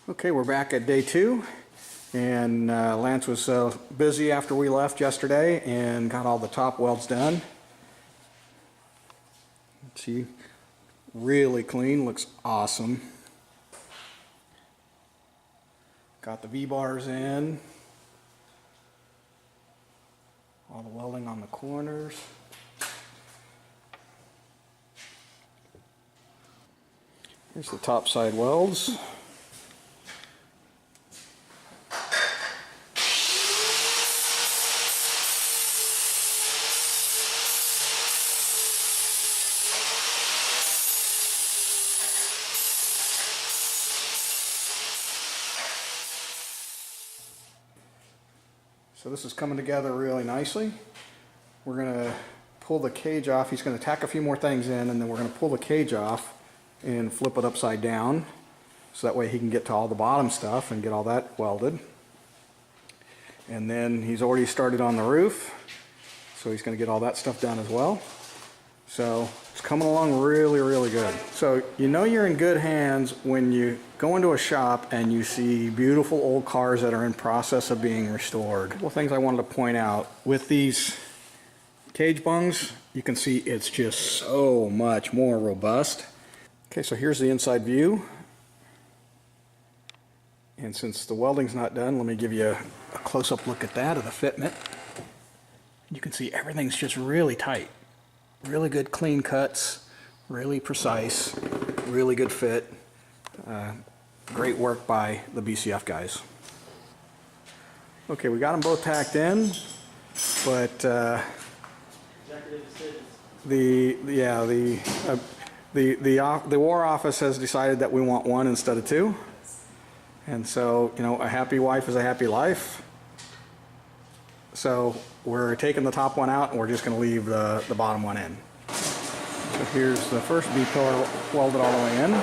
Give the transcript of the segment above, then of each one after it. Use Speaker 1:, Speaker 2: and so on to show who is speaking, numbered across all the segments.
Speaker 1: Okay, we're back at day 2, and Lance was busy after we left yesterday and got all the top welds done. See, really clean, looks awesome. Got the V-bars in, all the welding on the corners. Here's the top side welds. So this is coming together really nicely. We're going to pull the cage off. He's going to tack a few more things in, and then we're going to pull the cage off and flip it upside down so that way he can get to all the bottom stuff and get all that welded. And then he's already started on the roof, so he's going to get all that stuff done as well. So it's coming along really good. So you know you're in good hands when you go into a shop and you see beautiful old cars that are in process of being restored. A couple things I wanted to point out. With these cage bungs, you can see it's just so much more robust. Okay, so here's the inside view. And since the welding's not done, let me give you a close-up look at that of the fitment. You can see everything's just really tight. Really good clean cuts, really precise, really good fit. Great work by the BCF guys. Okay, we got them both tacked in, but the War Office has decided that we want one instead of two, and so you know, a happy wife is a happy life. So we're taking the top one out and we're just going to leave the bottom one in. So here's the first B-pillar welded all the way in.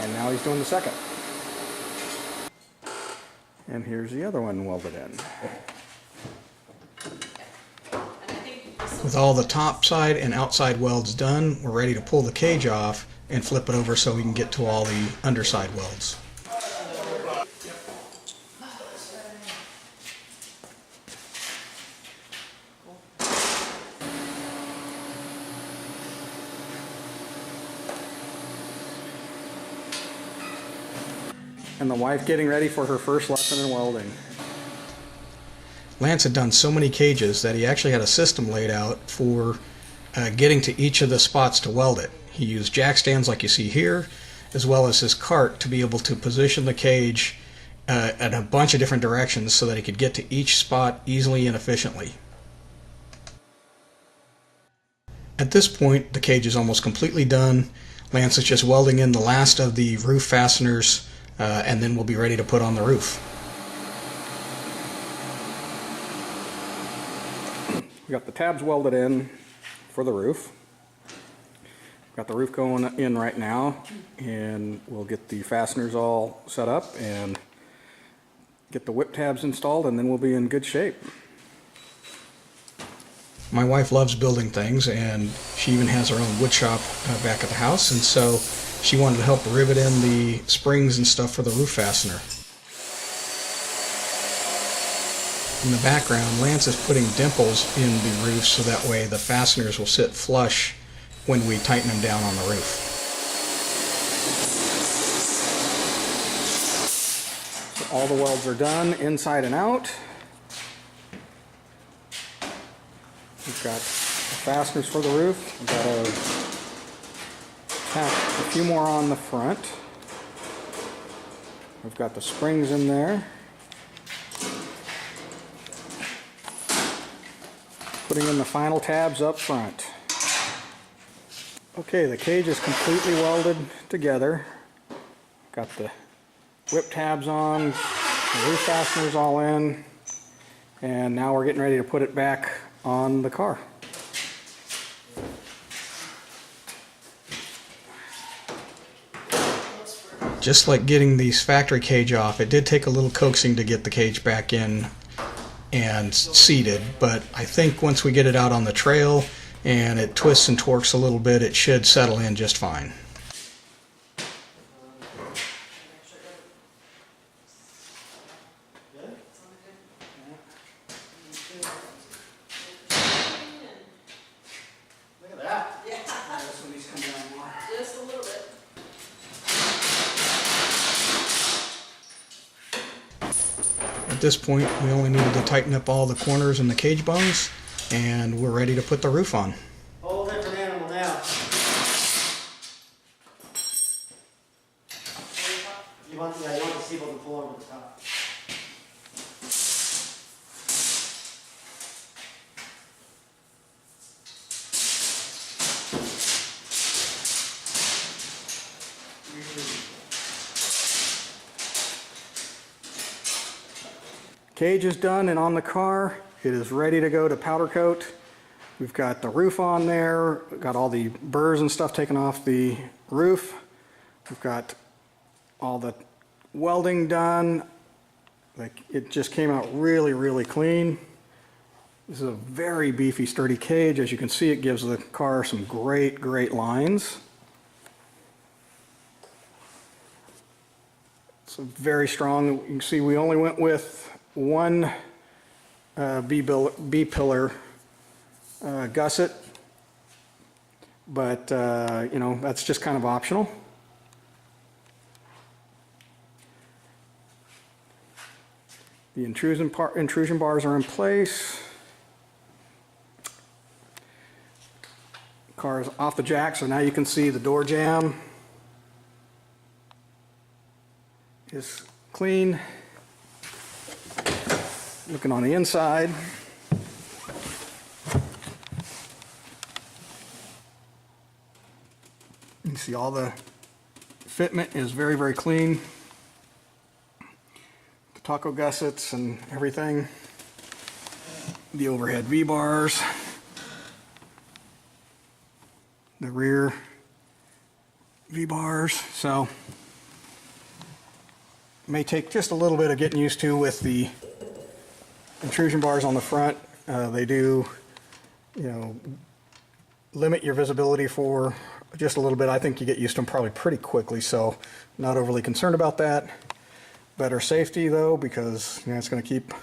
Speaker 1: And now he's doing the second. And here's the other one welded in. With all the top side and outside welds done, we're ready to pull the cage off and flip it over so we can get to all the underside welds. And the wife getting ready for her first lesson in welding. Lance had done so many cages that he actually had a system laid out for getting to each of the spots to weld it. He used jack stands like you see here, as well as his cart to be able to position the cage in a bunch of different directions so that he could get to each spot easily and efficiently. At this point, the cage is almost completely done. Lance is just welding in the last of the roof fasteners, and then we'll be ready to put on the roof. We got the tabs welded in for the roof. Got the roof going in right now, and we'll get the fasteners all set up and get the whip tabs installed, and then we'll be in good shape. My wife loves building things, and she even has her own wood shop back at the house, and so she wanted to help rivet in the springs and stuff for the roof fastener. In the background, Lance is putting dimples in the roof so that way the fasteners will sit flush when we tighten them down on the roof. So all the welds are done inside and out. We've got the fasteners for the roof. We've got to tack a few more on the front. We've got the springs in there. Putting in the final tabs up front. Okay, the cage is completely welded together. Got the whip tabs on, the roof fasteners all in, and now we're getting ready to put it back on the car. Just like getting these factory cage off, it did take a little coaxing to get the cage back in and seated, but I think once we get it out on the trail and it twists and torques a little bit, it should settle in just fine.
Speaker 2: Look at that.
Speaker 1: Yeah. This one needs to come down more.
Speaker 2: Just a little bit.
Speaker 1: At this point, we only needed to tighten up all the corners and the cage bones, and we're ready to put the roof on.
Speaker 2: Whole different animal now. You want the steeple to pull over the top.
Speaker 1: Cage is done and on the car. It is ready to go to powder coat. We've got the roof on there, we've got all the burrs and stuff taken off the roof. We've got all the welding done. Like, it just came out really, really clean. This is a very beefy, sturdy cage. As you can see, it gives the car some great, great lines. It's very strong. You can see we only went with one B-pillar gusset, but you know, that's just kind of optional. The intrusion bars are in place. Car's off the jack, so now you can see the door jamb is clean. Looking on the inside, you can see all the fitment is very, very clean. The taco gussets and everything. The overhead V-bars. The rear V-bars. So, may take just a little bit of getting used to with the intrusion bars on the front. They do, you know, limit your visibility for just a little bit. I think you get used to them probably pretty quickly, so not overly concerned about that. Better safety though, because you know, it's going to keep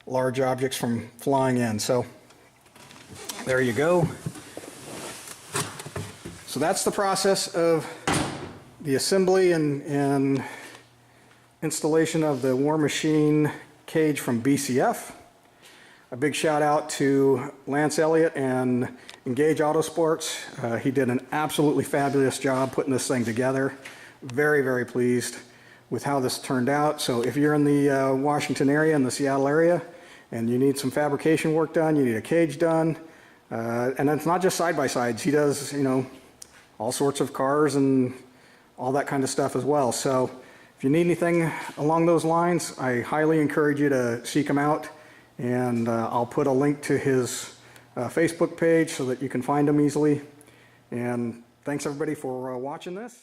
Speaker 1: large objects from flying in. So there you go. So that's the process of the assembly and installation of the War Machine cage from BCF. A big shout out to Lance Elliott and Engage Autosports. He did an absolutely fabulous job putting this thing together. Very, very pleased with how this turned out. So if you're in the Washington area, in the Seattle area, and you need some fabrication work done, you need a cage done, and it's not just side-by-sides. He does, you know, all sorts of cars and all that kind of stuff as well. So if you need anything along those lines, I highly encourage you to seek him out, and I'll put a link to his Facebook page so that you can find him easily. And thanks everybody for watching this.